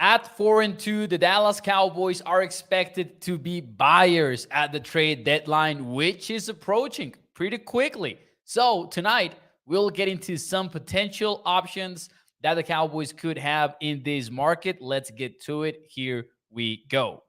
At 4-2, the Dallas Cowboys are expected to be buyers at the trade deadline, which is approaching pretty quickly. So tonight, we'll get into some potential options that the Cowboys could have in this market. Let's get to it. Here we go.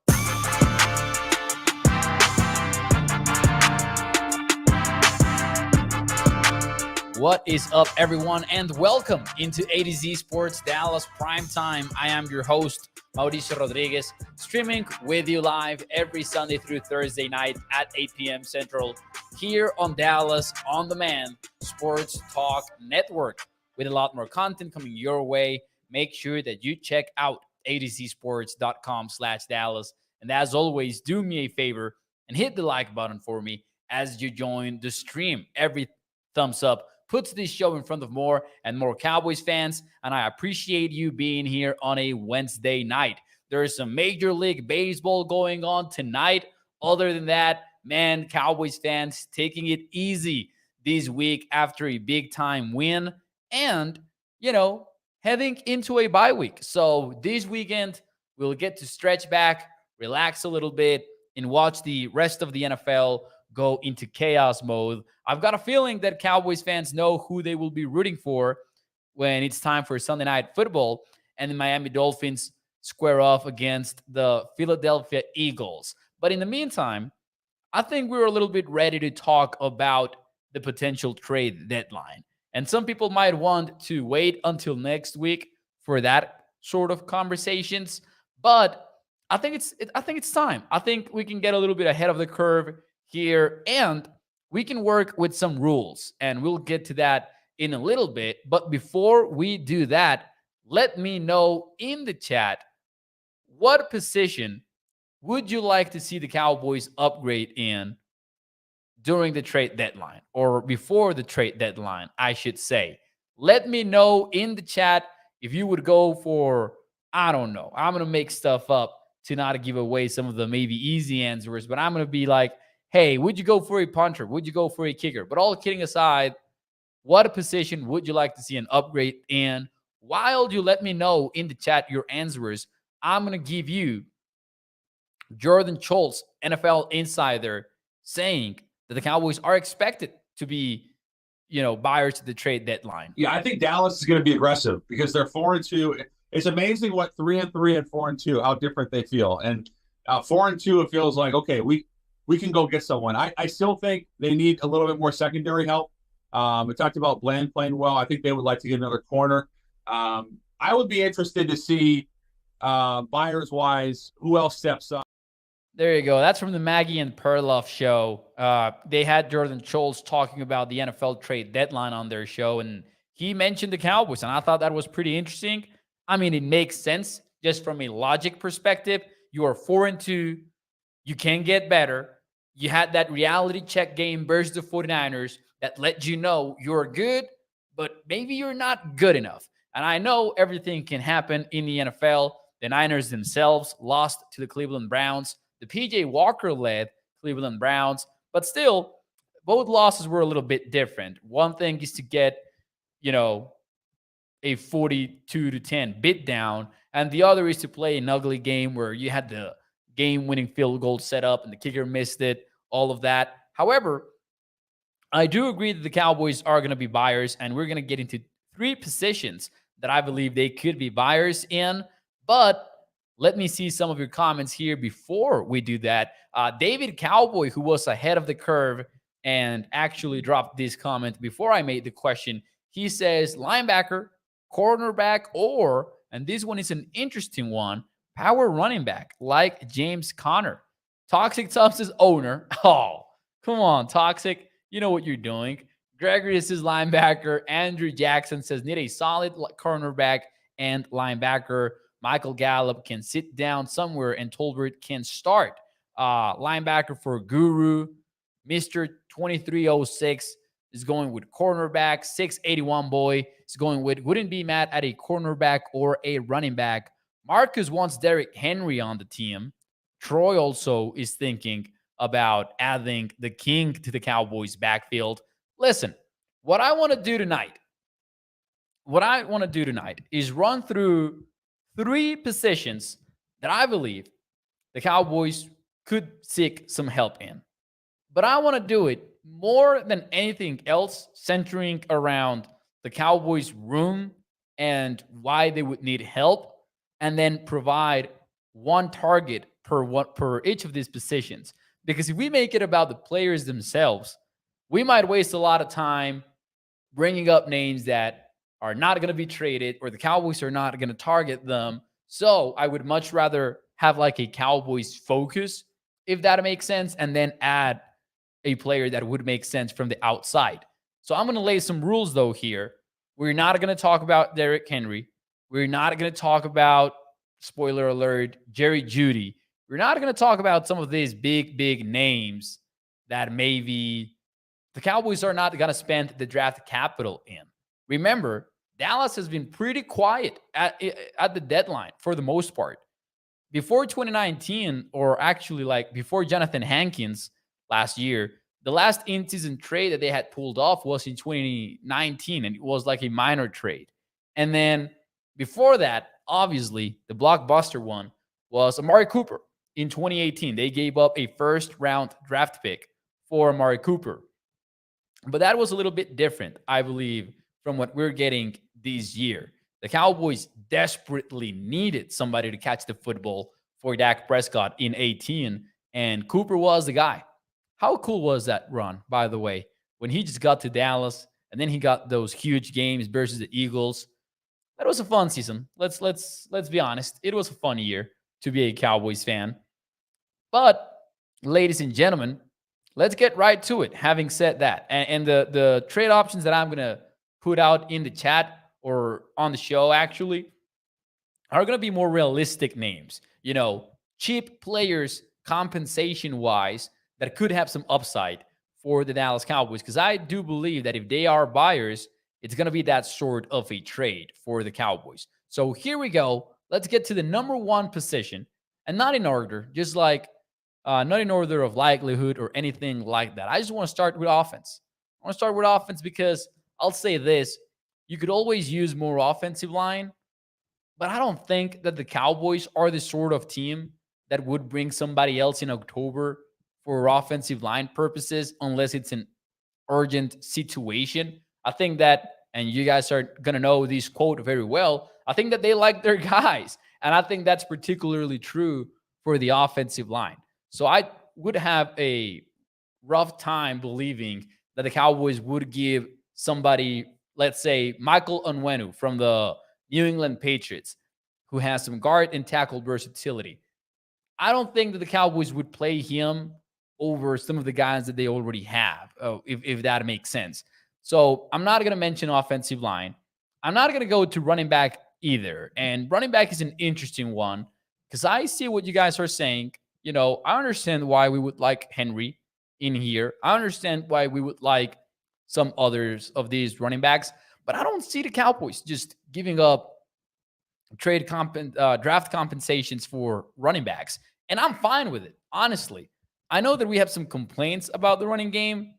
What is up, everyone, and welcome into A to Z Sports Dallas Prime Time. I am your host, Mauricio Rodriguez, streaming with you live every Sunday through Thursday night at 8 p.m. Central here on Dallas On Demand Sports Talk Network with a lot more content coming your way. Make sure that you check out atozsports.com/Dallas. And as always, do me a favor and hit the like button for me as you join the stream. Every thumbs up puts this show in front of more and more Cowboys fans, and I appreciate you being here on a Wednesday night. There is some Major League Baseball going on tonight. Other than that, man, Cowboys fans taking it easy this week after a big-time win and, heading into a bye week. So this weekend, we'll get to stretch back, relax a little bit, and watch the rest of the NFL go into chaos mode. I've got a feeling that Cowboys fans know who they will be rooting for when it's time for Sunday Night Football and the Miami Dolphins square off against the Philadelphia Eagles. But in the meantime, I think we're a little bit ready to talk about the potential trade deadline. And some people might want to wait until next week for that sort of conversations, but I think it's time. I think we can get a little bit ahead of the curve here, and we can work with some rules, and we'll get to that in a little bit. But before we do that, let me know in the chat, what position would you like to see the Cowboys upgrade in during the trade deadline, or before the trade deadline, I should say. Let me know in the chat if you would go for, I don't know, I'm going to make stuff up to not give away some of the maybe easy answers, but I'm going to be like, hey, would you go for a punter? Would you go for a kicker? But all kidding aside, what position would you like to see an upgrade in? While you let me know in the chat your answers, I'm going to give you Jordan Schultz, NFL insider, saying that the Cowboys are expected to be, buyers to the trade deadline. Yeah, I think Dallas is going to be aggressive because they're 4-2. It's amazing what 3-3 and 4-2, how different they feel. And 4-2, it feels like, okay, we can go get someone. I still think they need a little bit more secondary help. We talked about Bland playing well. I think they would like to get another corner. I would be interested to see, buyers-wise, who else steps up. There you go. That's from the Maggie and Perloff show. They had Jordan Schultz talking about the NFL trade deadline on their show, and he mentioned the Cowboys, and I thought that was pretty interesting. I mean, it makes sense just from a logic perspective. You are 4-2. You can get better. You had that reality check game versus the 49ers that let you know you're good, but maybe you're not good enough. And I know everything can happen in the NFL. The Niners themselves lost to the Cleveland Browns. The P.J. Walker-led Cleveland Browns. But still, both losses were a little bit different. One thing is to get, a 42-10 beat down, and the other is to play an ugly game where you had the game-winning field goal set up and the kicker missed it, all of that. However, I do agree that the Cowboys are going to be buyers, and we're going to get into 3 positions that I believe they could be buyers in. But let me see some of your comments here before we do that. David Cowboy, who was ahead of the curve and actually dropped this comment before I made the question, he says linebacker, cornerback, or, and this one is an interesting one, power running back like James Conner. Toxic Tubs' owner. Oh, come on, Toxic. You know what you're doing. Gregory is his linebacker. Andrew Jackson says need a solid cornerback and linebacker. Michael Gallup can sit down somewhere, and Tolbert can start. Linebacker for Guru. Mr. 2306 is going with cornerback. 681 boy is going with, wouldn't be mad at a cornerback or a running back. Marcus wants Derrick Henry on the team. Troy also is thinking about adding the king to the Cowboys backfield. Listen, what I want to do tonight is run through three positions that I believe the Cowboys could seek some help in. But I want to do it more than anything else, centering around the Cowboys' room and why they would need help, and then provide one target per each of these positions. Because if we make it about the players themselves, we might waste a lot of time bringing up names that are not going to be traded or the Cowboys are not going to target them. So I would much rather have like a Cowboys focus, if that makes sense, and then add a player that would make sense from the outside. So I'm going to lay some rules though here. We're not going to talk about Derrick Henry. We're not going to talk about, spoiler alert, Jerry Jeudy. We're not going to talk about some of these big names that maybe the Cowboys are not going to spend the draft capital in. Remember, Dallas has been pretty quiet at the deadline for the most part. Before 2019, or actually like before Jonathan Hankins last year, the last in-season trade that they had pulled off was in 2019, and it was like a minor trade. And then before that, obviously, the blockbuster one was Amari Cooper in 2018. They gave up a first-round draft pick for Amari Cooper. But that was a little bit different, I believe, from what we're getting this year. The Cowboys desperately needed somebody to catch the football for Dak Prescott in 18, and Cooper was the guy. How cool was that run, by the way, when he just got to Dallas and then he got those huge games versus the Eagles? That was a fun season. Let's be honest. It was a fun year to be a Cowboys fan. But, ladies and gentlemen, let's get right to it. Having said that, and the trade options that I'm going to put out in the chat or on the show actually are going to be more realistic names. You know, cheap players compensation-wise that could have some upside for the Dallas Cowboys. Because I do believe that if they are buyers, it's going to be that sort of a trade for the Cowboys. So here we go. Let's get to the number one position. And not in order, just like not in order of likelihood or anything like that. I just want to start with offense. I want to start with offense because I'll say this. You could always use more offensive line, but I don't think that the Cowboys are the sort of team that would bring somebody else in October for offensive line purposes unless it's an urgent situation. I think that, and you guys are going to know this quote very well, I think that they like their guys. And I think that's particularly true for the offensive line. So I would have a rough time believing that the Cowboys would give somebody, let's say, Michael Onwenu from the New England Patriots, who has some guard and tackle versatility. I don't think that the Cowboys would play him over some of the guys that they already have, if that makes sense. So I'm not going to mention offensive line. I'm not going to go to running back either. And running back is an interesting one because I see what you guys are saying. You know, I understand why we would like Henry in here. I understand why we would like some others of these running backs, but I don't see the Cowboys just giving up draft compensations for running backs. And I'm fine with it, honestly. I know that we have some complaints about the running game.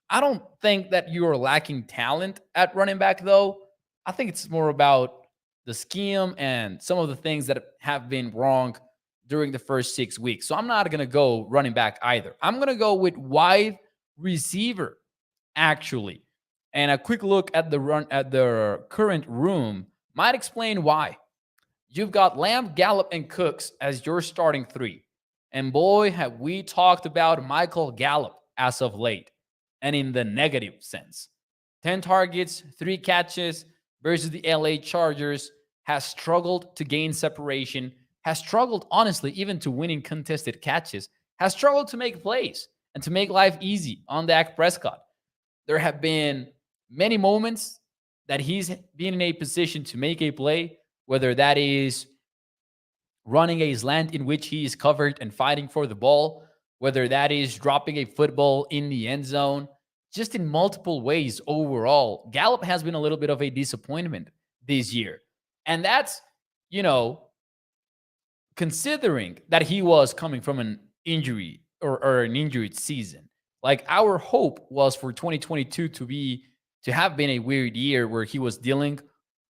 I don't think that you are lacking talent at running back, though. I think it's more about the scheme and some of the things that have been wrong during the first 6 weeks. So I'm not going to go running back either. I'm going to go with wide receiver, actually. And a quick look at the current room might explain why. You've got Lamb, Gallup, and Cooks as your starting three. And boy, have we talked about Michael Gallup as of late, and in the negative sense. 10 targets, 3 catches versus the LA Chargers, has struggled to gain separation, has struggled, honestly, even to winning contested catches, has struggled to make plays and to make life easy on Dak Prescott. There have been many moments that he's been in a position to make a play, whether that is running a slant in which he is covered and fighting for the ball, whether that is dropping a football in the end zone, just in multiple ways overall. Gallup has been a little bit of a disappointment this year. And that's, you know, considering that he was coming from an injury or an injured season. Like, our hope was for 2022 to have been a weird year where he was dealing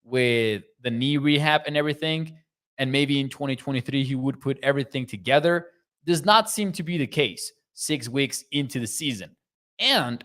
with the knee rehab and everything. and maybe in 2023 he would put everything together. Does not seem to be the case 6 weeks into the season. And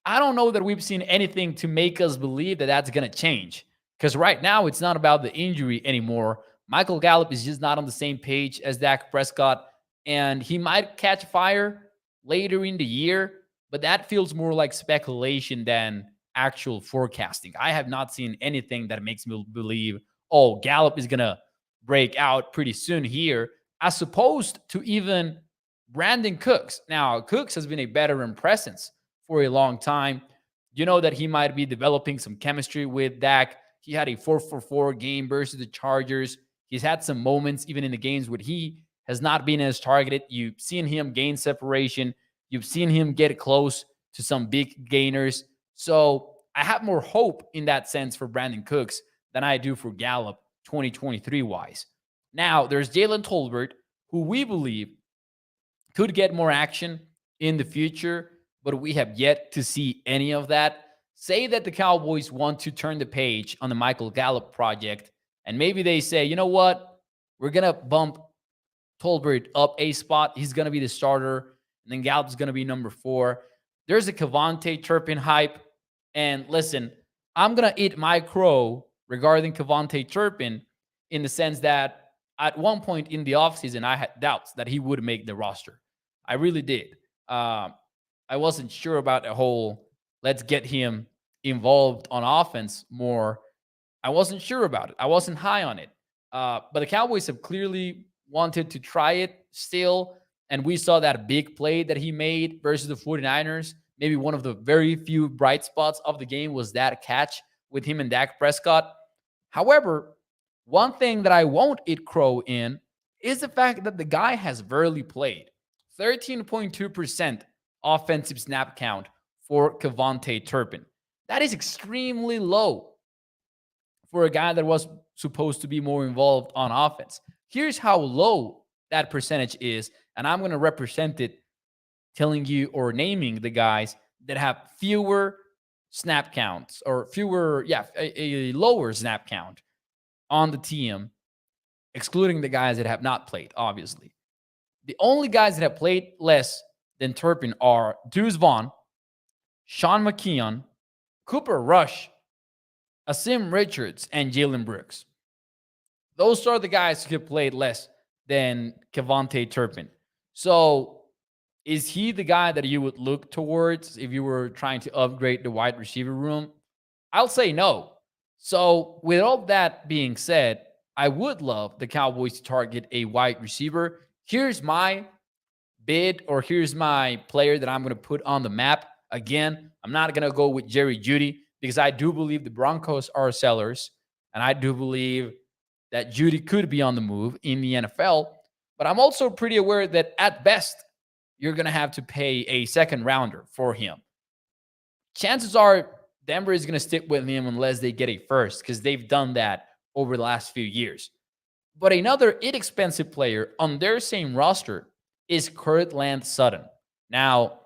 I don't know that we've seen anything to make us believe that that's going to change. Because right now, it's not about the injury anymore. Michael Gallup is just not on the same page as Dak Prescott, and he might catch fire later in the year, but that feels more like speculation than actual forecasting. I have not seen anything that makes me believe, oh, Gallup is going to break out pretty soon here, as opposed to even Brandon Cooks. Now, Cooks has been a veteran presence for a long time. You know that he might be developing some chemistry with Dak. He had a 4-for-4 game versus the Chargers. He's had some moments, even in the games where he has not been as targeted. You've seen him gain separation. You've seen him get close to some big gainers. So I have more hope in that sense for Brandon Cooks than I do for Gallup 2023-wise. Now, there's Jalen Tolbert, who we believe could get more action in the future, but we have yet to see any of that. Say that the Cowboys want to turn the page on the Michael Gallup project, and maybe they say, you know what, we're going to bump Tolbert up a spot. He's going to be the starter, and then Gallup's going to be number 4. There's a Kevontae Turpin hype, and listen, I'm going to eat my crow regarding Kevontae Turpin in the sense that at one point in the offseason, I had doubts that he would make the roster. I really did. I wasn't sure about the whole let's get him involved on offense more. I wasn't sure about it. I wasn't high on it. But the Cowboys have clearly wanted to try it still. And we saw that big play that he made versus the 49ers. Maybe one of the very few bright spots of the game was that catch with him and Dak Prescott. However, one thing that I won't eat crow in is the fact that the guy has barely played. 13.2% offensive snap count for Kevontae Turpin. That is extremely low for a guy that was supposed to be more involved on offense. Here's how low that percentage is, and I'm going to represent it telling you or naming the guys that have fewer snap counts or fewer, a lower snap count on the team, excluding the guys that have not played, obviously. The only guys that have played less than Turpin are Deuce Vaughn, Sean McKeon, Cooper Rush, Asim Richards, and Jalen Brooks. Those are the guys who have played less than Kevontae Turpin. So is he the guy that you would look towards if you were trying to upgrade the wide receiver room? I'll say no. So with all that being said, I would love the Cowboys to target a wide receiver. Here's my bid, or here's my player that I'm going to put on the map. Again, I'm not going to go with Jerry Jeudy because I do believe the Broncos are sellers, and I do believe that Jeudy could be on the move in the NFL. But I'm also pretty aware that at best, you're going to have to pay a second rounder for him. Chances are Denver is going to stick with him unless they get a first, because they've done that over the last few years. But another inexpensive player on their same roster is Courtland Sutton. Now,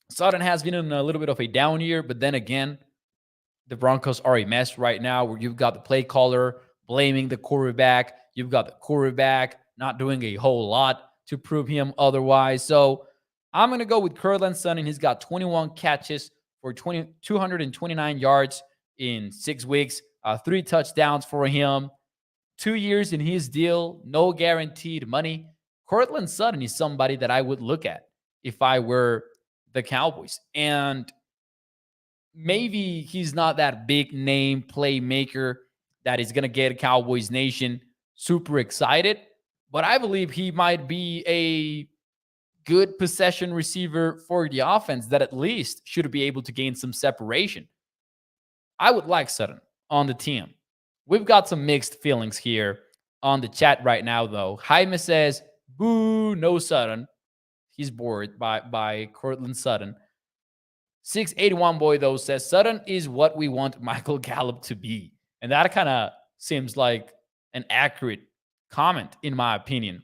Sutton has been in a little bit of a down year, but then again, the Broncos are a mess right now where you've got the play caller blaming the quarterback. You've got the quarterback not doing a whole lot to prove him otherwise. So I'm going to go with Courtland Sutton. He's got 21 catches for 229 yards in 6 weeks, 3 touchdowns for him. 2 years in his deal, no guaranteed money. Courtland Sutton is somebody that I would look at if I were the Cowboys. And maybe he's not that big name playmaker that is going to get Cowboys Nation super excited, but I believe he might be a good possession receiver for the offense that at least should be able to gain some separation. I would like Sutton on the team. We've got some mixed feelings here on the chat right now, though. Jaime says, boo, no Sutton. He's bored by Courtland Sutton. 681 boy, though, says Sutton is what we want Michael Gallup to be. And that kind of seems like an accurate comment, in my opinion.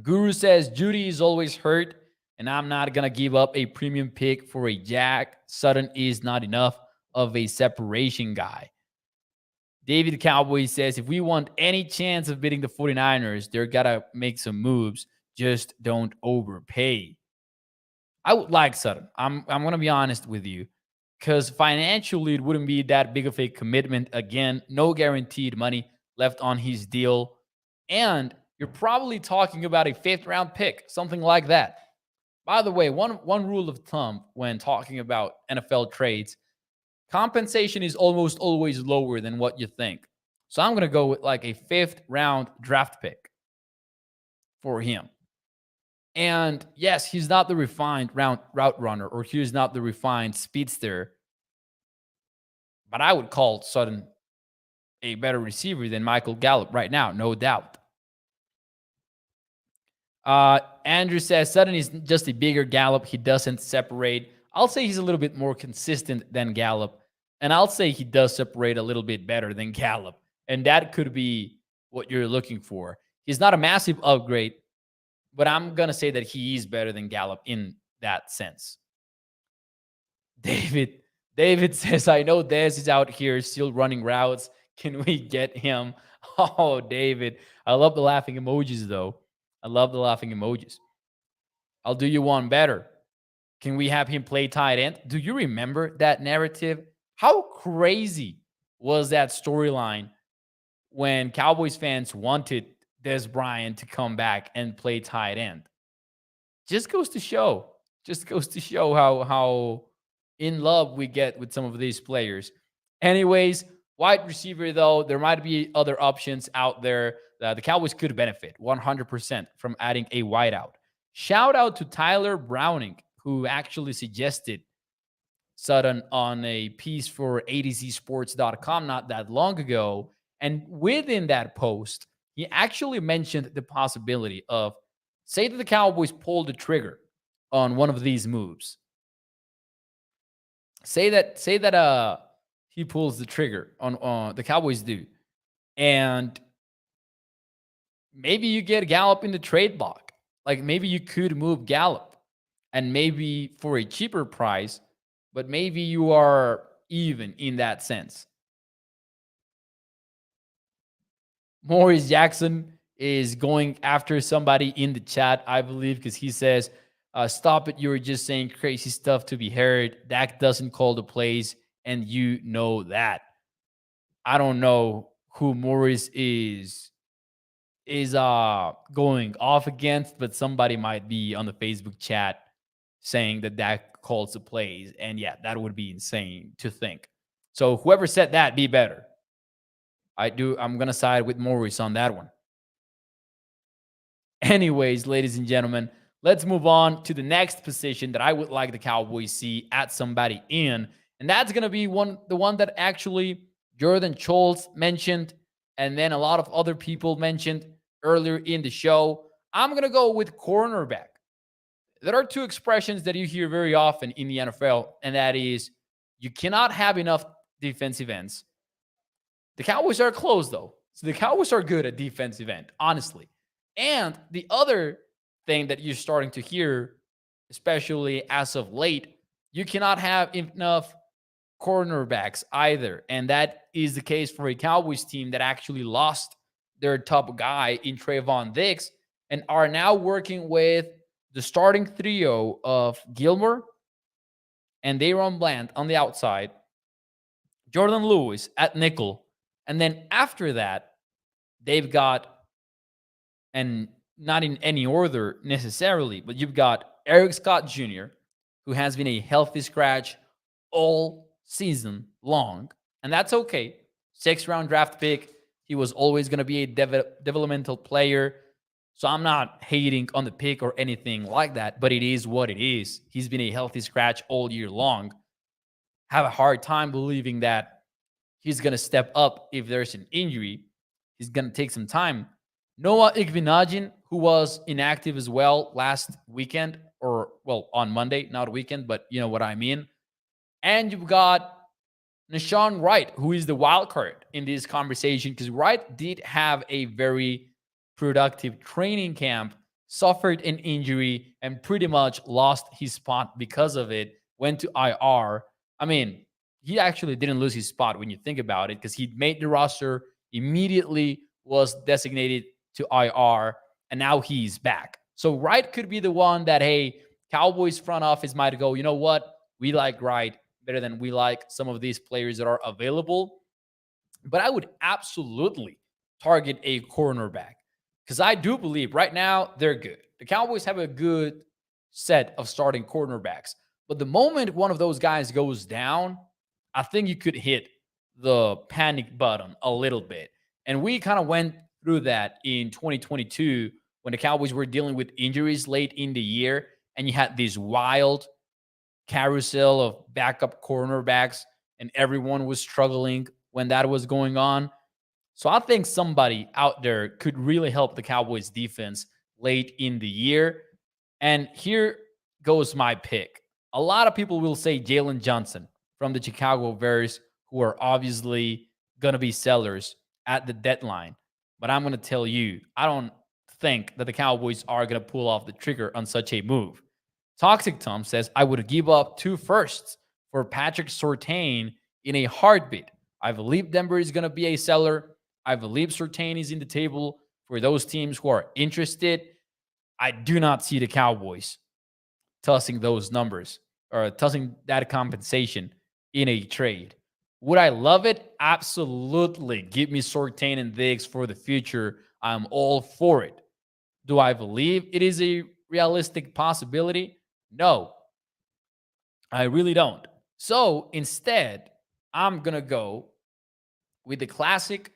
Guru says, Jeudy is always hurt, and I'm not going to give up a premium pick for a jack. Sutton is not enough of a separation guy. David Cowboy says, if we want any chance of beating the 49ers, they're got to make some moves. Just don't overpay. I would like Sutton. I'm going to be honest with you, because financially it wouldn't be that big of a commitment. Again, no guaranteed money left on his deal. And you're probably talking about a 5th-round pick, something like that. By the way, one rule of thumb when talking about NFL trades, compensation is almost always lower than what you think. So I'm going to go with like a 5th-round draft pick for him. And yes, he's not the refined route runner, or he's not the refined speedster. But I would call Sutton a better receiver than Michael Gallup right now, no doubt. Andrew says Sutton is just a bigger Gallup. He doesn't separate. I'll say he's a little bit more consistent than Gallup. And I'll say he does separate a little bit better than Gallup. And that could be what you're looking for. He's not a massive upgrade, but I'm going to say that he is better than Gallup in that sense. David says, I know Dez is out here still running routes. Can we get him? Oh, David. I love the laughing emojis, though. I love the laughing emojis. I'll do you one better. Can we have him play tight end? Do you remember that narrative? How crazy was that storyline when Cowboys fans wanted Dez Bryant to come back and play tight end? Just goes to show how in love we get with some of these players. Anyways, wide receiver, though, there might be other options out there. The Cowboys could benefit 100% from adding a wideout. Shout out to Tyler Browning, who actually suggested Sutton on a piece for ADCsports.com not that long ago. And within that post, he actually mentioned the possibility of, say that the Cowboys pull the trigger on one of these moves. Say that he pulls the trigger on the Cowboys do. And maybe you get Gallup in the trade block. Like maybe you could move Gallup and maybe for a cheaper price, but maybe you are even in that sense. Maurice Jackson is going after somebody in the chat, I believe, because he says, stop it. You were just saying crazy stuff to be heard. Dak doesn't call the plays, and you know that. I don't know who Maurice is going off against, but somebody might be on the Facebook chat saying that Dak calls the plays. And yeah, that would be insane to think. So whoever said that, be better. I'm going to side with Maurice on that one. Anyways, ladies and gentlemen, let's move on to the next position that I would like the Cowboys see add somebody in. And that's going to be the one that actually Jordan Schultz mentioned, and then a lot of other people mentioned earlier in the show. I'm going to go with cornerback. There are two expressions that you hear very often in the NFL, and that is you cannot have enough defensive ends. The Cowboys are close, though. So the Cowboys are good at defensive end, honestly. And the other thing that you're starting to hear, especially as of late, you cannot have enough cornerbacks either. And that is the case for a Cowboys team that actually lost their top guy in Trayvon Diggs and are now working with the starting trio of Gilmore and Daron Bland on the outside, Jordan Lewis at nickel. And then after that, they've got, and not in any order necessarily, but you've got Eric Scott Jr., who has been a healthy scratch all season long. And that's okay. 6th-round draft pick. He was always going to be a developmental player. So I'm not hating on the pick or anything like that, but it is what it is. He's been a healthy scratch all year long. Have a hard time believing that he's going to step up if there's an injury. He's going to take some time. Noah Igvinajin, who was inactive as well last weekend, or, well, on Monday, not weekend, but you know what I mean. And you've got Nahshon Wright, who is the wild card in this conversation, because Wright did have a very productive training camp, suffered an injury, and pretty much lost his spot because of it, went to IR. I mean, he actually didn't lose his spot when you think about it, because he made the roster, immediately was designated to IR, and now he's back. So Wright could be the one that, hey, Cowboys front office might go, you know what? We like Wright better than we like some of these players that are available. But I would absolutely target a cornerback, because I do believe right now they're good. The Cowboys have a good set of starting cornerbacks. But the moment one of those guys goes down, I think you could hit the panic button a little bit. And we kind of went through that in 2022 when the Cowboys were dealing with injuries late in the year, and you had this wild carousel of backup cornerbacks, and everyone was struggling when that was going on. So I think somebody out there could really help the Cowboys defense late in the year. And here goes my pick. A lot of people will say Jalen Johnson from the Chicago Bears, who are obviously going to be sellers at the deadline. But I'm going to tell you, I don't think that the Cowboys are going to pull off the trigger on such a move. Toxic Tom says, I would give up 2 firsts for Patrick Surtain in a heartbeat. I believe Denver is going to be a seller. I believe Surtain is in the table for those teams who are interested. I do not see the Cowboys tossing those numbers or tossing that compensation in a trade. Would I love it? Absolutely. Give me Surtain and Diggs for the future. I'm all for it. Do I believe it is a realistic possibility? No, I really don't. So instead, I'm going to go with the classic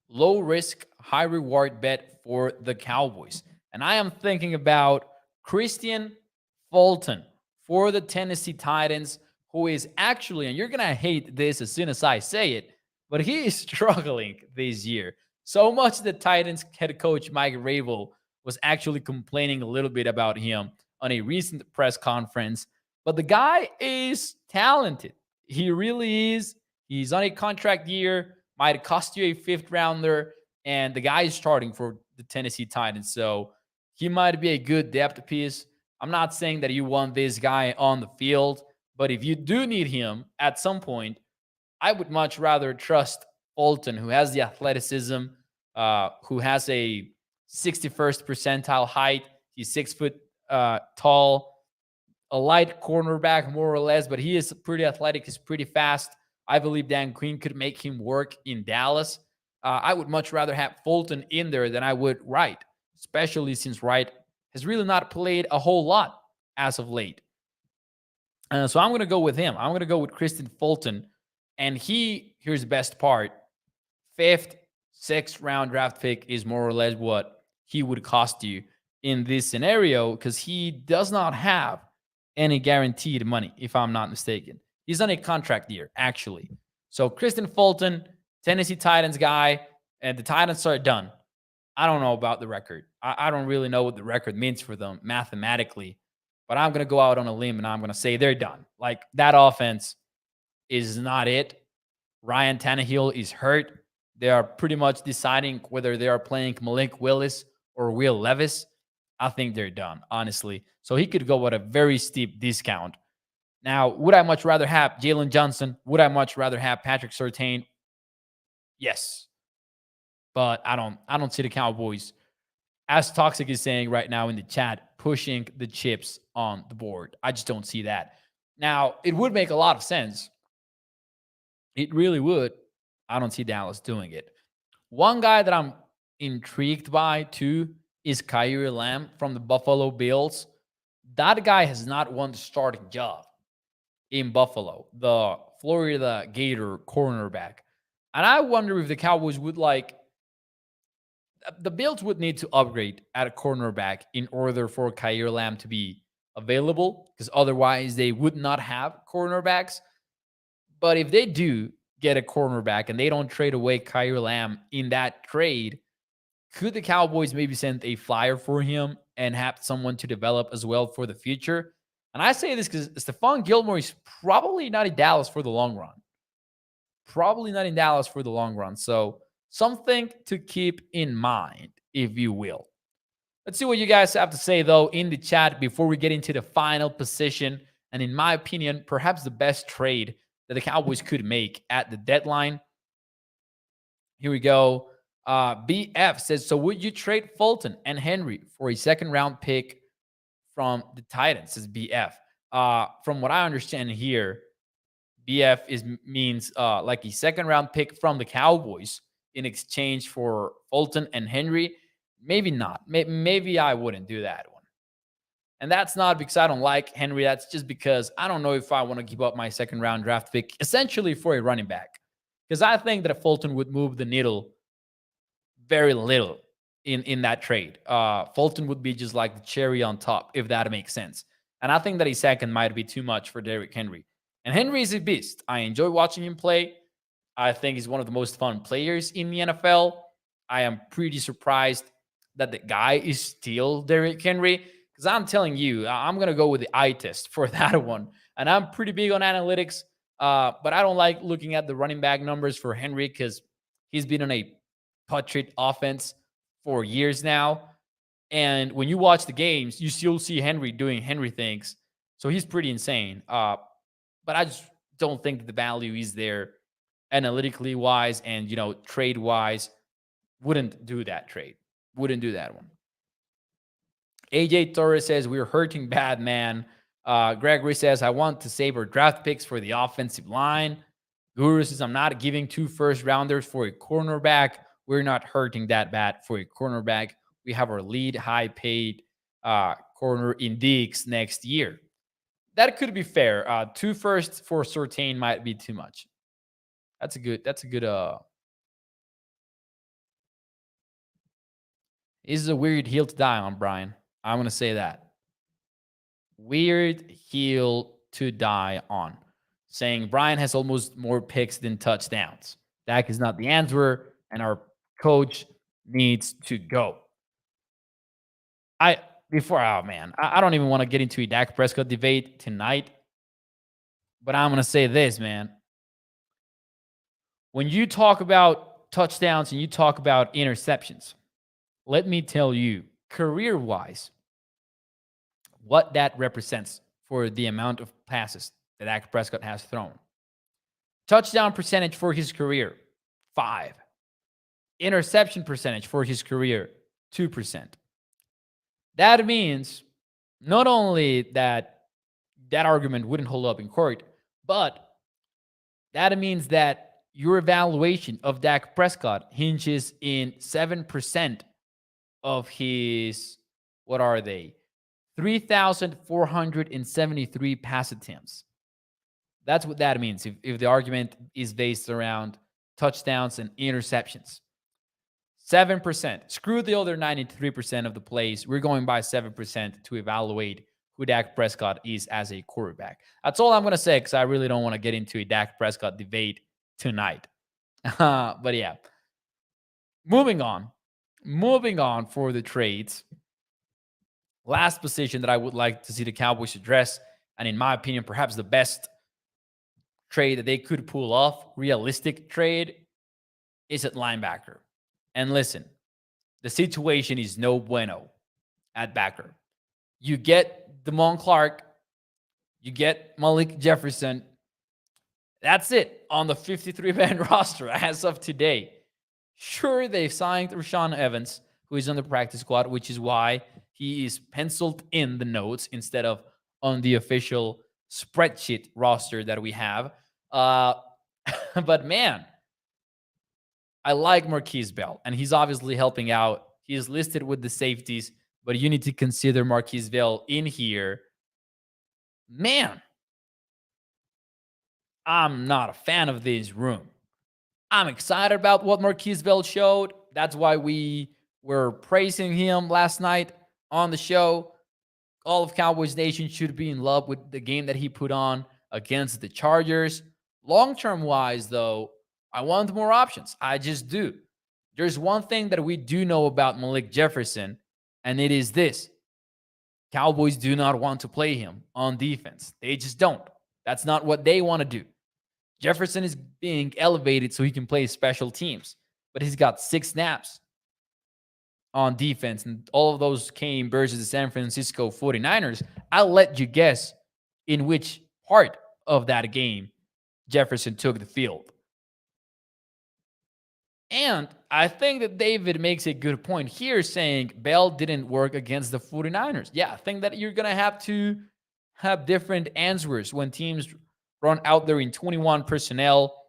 low risk, high reward bet for the Cowboys. And I am thinking about Christian Fulton for the Tennessee Titans, who is actually, and you're going to hate this as soon as I say it, but he is struggling this year. So much that Titans head coach Mike Rabel was actually complaining a little bit about him on a recent press conference. But the guy is talented. He really is. He's on a contract year, might cost you a 5th rounder, and the guy is starting for the Tennessee Titans. So he might be a good depth piece. I'm not saying that you want this guy on the field, but if you do need him at some point, I would much rather trust Fulton, who has the athleticism, who has a 61st percentile height. He's 6 foot tall, a light cornerback more or less, but he is pretty athletic. He's pretty fast. I believe Dan Quinn could make him work in Dallas. I would much rather have Fulton in there than I would Wright, especially since Wright has really not played a whole lot as of late. So I'm going to go with him. I'm going to go with Christian Fulton. And here's the best part, 5th, 6th round draft pick is more or less what he would cost you in this scenario, because he does not have any guaranteed money, if I'm not mistaken. He's on a contract year, actually. So Christian Fulton, Tennessee Titans guy, and the Titans are done. I don't know about the record. I don't really know what the record means for them mathematically, but I'm going to go out on a limb and I'm going to say they're done. Like, that offense is not it. Ryan Tannehill is hurt. They are pretty much deciding whether they are playing Malik Willis or Will Levis. I think they're done, honestly. So he could go at a very steep discount. Now, would I much rather have Jalen Johnson? Would I much rather have Patrick Surtain? Yes. But I don't see the Cowboys, as Toxic is saying right now in the chat, pushing the chips on the board. I just don't see that. Now, it would make a lot of sense. It really would. I don't see Dallas doing it. One guy that I'm intrigued by, too, is Kaiir Lamb from the Buffalo Bills. That guy has not won the starting job in Buffalo, the Florida Gator cornerback. And I wonder if the Cowboys would the Bills would need to upgrade at a cornerback in order for Kaiir Lamb to be available, because otherwise they would not have cornerbacks. But if they do get a cornerback and they don't trade away Kaiir Lamb in that trade, could the Cowboys maybe send a flyer for him and have someone to develop as well for the future? And I say this because Stephon Gilmore is probably not in Dallas for the long run. Probably not in Dallas for the long run. So something to keep in mind, if you will. Let's see what you guys have to say, though, in the chat before we get into the final position. And in my opinion, perhaps the best trade that the Cowboys could make at the deadline. Here we go. BF says, so would you trade Fulton and Henry for a second-round pick from the Titans? Says BF. From what I understand here, BF means like a second-round pick from the Cowboys in exchange for Fulton and Henry. Maybe not. Maybe I wouldn't do that one. And that's not because I don't like Henry. That's just because I don't know if I want to give up my second-round draft pick essentially for a running back. Because I think that Fulton would move the needle very little in that trade. Fulton would be just like the cherry on top, if that makes sense. And I think that a second might be too much for Derrick Henry. And Henry is a beast. I enjoy watching him play. I think he's one of the most fun players in the NFL. I am pretty surprised that the guy is still Derrick Henry. Because I'm telling you, I'm going to go with the eye test for that one. And I'm pretty big on analytics. But I don't like looking at the running back numbers for Henry because he's been on a Patriot offense for years now. And when you watch the games, you still see Henry doing Henry things. So he's pretty insane. But I just don't think that the value is there analytically wise and, trade wise. Wouldn't do that trade. Wouldn't do that one. AJ Torres says, we're hurting bad, man. Gregory says, I want to save our draft picks for the offensive line. Guru says, I'm not giving 2 first-rounders for a cornerback. We're not hurting that bad for a cornerback. We have our lead high-paid corner in Diggs next year. That could be fair. 2 firsts for Surtain might be too much. That's a good. This is a weird hill to die on, Brian. I'm going to say that. Weird hill to die on. Saying Brian has almost more picks than touchdowns. Dak is not the answer, and our coach needs to go. I don't even want to get into a Dak Prescott debate tonight, but I'm going to say this, man. When you talk about touchdowns and you talk about interceptions, let me tell you, career-wise, what that represents for the amount of passes that Dak Prescott has thrown. Touchdown percentage for his career, 5. Interception percentage for his career, 2%. That means not only that argument wouldn't hold up in court, but that means that your evaluation of Dak Prescott hinges in 7% of his, 3,473 pass attempts. That's what that means if the argument is based around touchdowns and interceptions. 7%. Screw the other 93% of the plays. We're going by 7% to evaluate who Dak Prescott is as a quarterback. That's all I'm going to say because I really don't want to get into a Dak Prescott debate tonight. But yeah. Moving on for the trades. Last position that I would like to see the Cowboys address, and in my opinion, perhaps the best trade that they could pull off, realistic trade, is at linebacker. And listen, the situation is no bueno at backer. You get Damon Clark, you get Malik Jefferson. That's it on the 53-man roster as of today. Sure, they've signed Rashaan Evans, who is on the practice squad, which is why he is penciled in the notes instead of on the official spreadsheet roster that we have. But man, I like Marquise Bell, and he's obviously helping out. He is listed with the safeties, but you need to consider Marquise Bell in here. Man, I'm not a fan of this room. I'm excited about what Marquise Bell showed. That's why we were praising him last night on the show. All of Cowboys Nation should be in love with the game that he put on against the Chargers. Long-term wise, though, I want more options. I just do. There's one thing that we do know about Malik Jefferson, and it is this. Cowboys do not want to play him on defense. They just don't. That's not what they want to do. Jefferson is being elevated so he can play special teams, but he's got 6 snaps on defense, and all of those came versus the San Francisco 49ers. I'll let you guess in which part of that game Jefferson took the field. And I think that David makes a good point here saying Bell didn't work against the 49ers. Yeah, I think that you're going to have different answers when teams run out there in 21 personnel,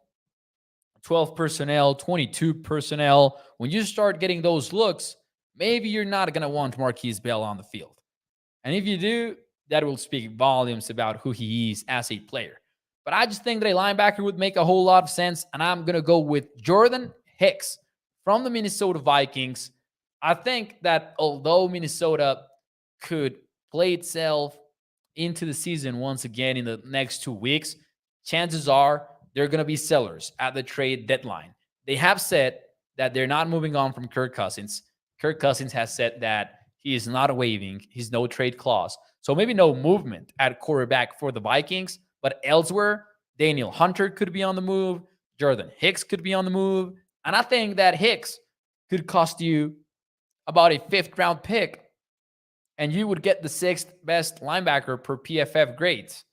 12 personnel, 22 personnel. When you start getting those looks, maybe you're not going to want Marquise Bell on the field. And if you do, that will speak volumes about who he is as a player. But I just think that a linebacker would make a whole lot of sense. And I'm going to go with Jordan Hicks from the Minnesota Vikings. I think that although Minnesota could play itself into the season once again in the next 2 weeks, chances are they're going to be sellers at the trade deadline. They have said that they're not moving on from Kirk Cousins. Kirk Cousins has said that he is not waiving his no trade clause. So maybe no movement at quarterback for the Vikings, but elsewhere, Daniel Hunter could be on the move. Jordan Hicks could be on the move. And I think that Hicks could cost you about a 5th-round pick, and you would get the 6th best linebacker per PFF grades.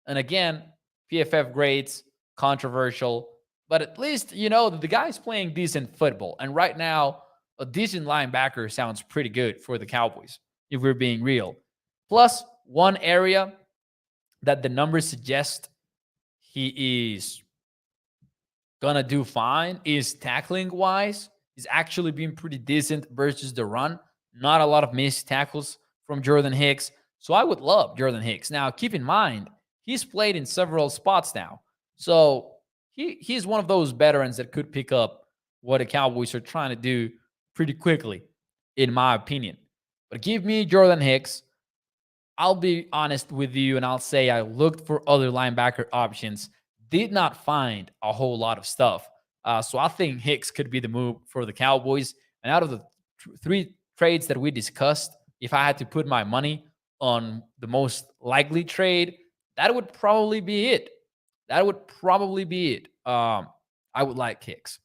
And again, PFF grades, controversial, but at least you know that the guy's playing decent football. And right now, a decent linebacker sounds pretty good for the Cowboys, if we're being real. Plus, one area that the numbers suggest he is gonna do fine is tackling wise. He's actually been pretty decent versus the run. Not a lot of missed tackles from Jordan Hicks. So I would love Jordan Hicks. Now, keep in mind, he's played in several spots now. So he's one of those veterans that could pick up what the Cowboys are trying to do pretty quickly, in my opinion. But give me Jordan Hicks. I'll be honest with you, and I'll say I looked for other linebacker options. Did not find a whole lot of stuff. So I think Hicks could be the move for the Cowboys. And out of the 3 trades that we discussed, if I had to put my money on the most likely trade, that would probably be it. I would like Hicks.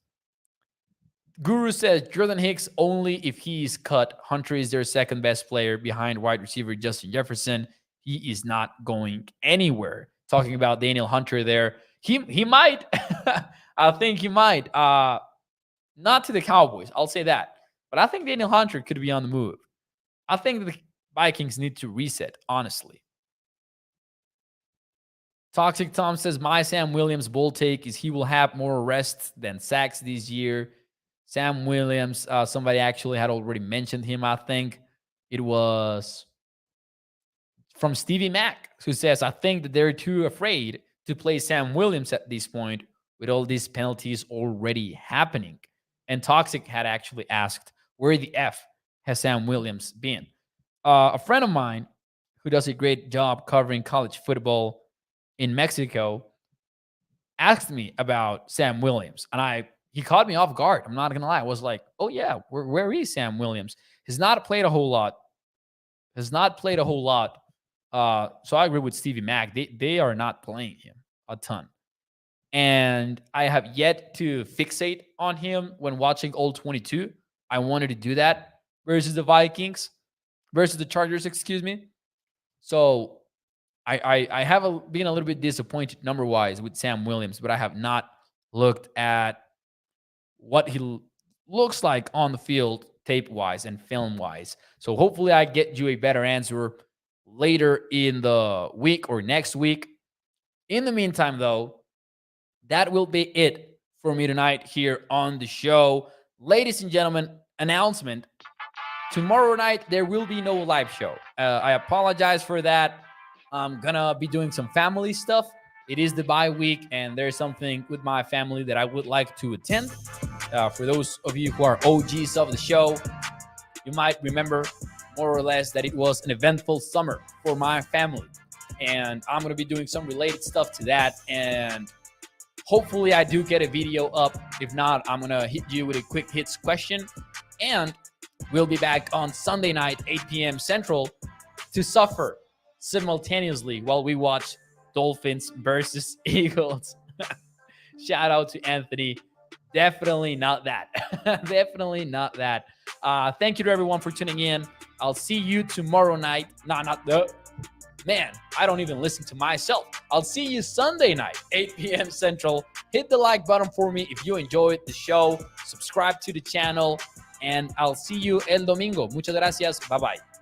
Guru says Jordan Hicks only if he's cut. Hunter is their 2nd best player behind wide receiver Justin Jefferson. He is not going anywhere. Talking about Daniel Hunter there. He might. I think he might. Not to the Cowboys. I'll say that. But I think Daniel Hunter could be on the move. I think the Vikings need to reset, honestly. Toxic Tom says, my Sam Williams bold take is he will have more arrests than sacks this year. Sam Williams, somebody actually had already mentioned him, I think. It was from Stevie Mack, who says, I think that they're too afraid to play Sam Williams at this point with all these penalties already happening. And Toxic had actually asked, where the F has Sam Williams been? A friend of mine who does a great job covering college football in Mexico asked me about Sam Williams. And he caught me off guard. I'm not going to lie. I was like, oh, yeah, where is Sam Williams? Has not played a whole lot. So I agree with Stevie Mack. They are not playing him a ton. And I have yet to fixate on him when watching All 22. I wanted to do that versus the Chargers, excuse me. So I have been a little bit disappointed number-wise with Sam Williams, but I have not looked at what he looks like on the field tape-wise and film-wise. So hopefully I get you a better answer later in the week or next week. In the meantime, though, that will be it for me tonight here on the show. Ladies and gentlemen, announcement. Tomorrow night, there will be no live show. I apologize for that. I'm going to be doing some family stuff. It is the bye week, and there's something with my family that I would like to attend. For those of you who are OGs of the show, you might remember more or less that it was an eventful summer for my family. And I'm going to be doing some related stuff to that. And hopefully I do get a video up. If not, I'm going to hit you with a quick hits question. And we'll be back on Sunday night, 8 p.m. Central, to suffer simultaneously while we watch Dolphins versus Eagles. Shout out to Anthony. Definitely not that. Definitely not that. Thank you to everyone for tuning in. I'll see you tomorrow night. man, I don't even listen to myself. I'll see you Sunday night, 8 p.m. Central. Hit the like button for me if you enjoyed the show. Subscribe to the channel, and I'll see you el domingo. Muchas gracias. Bye-bye.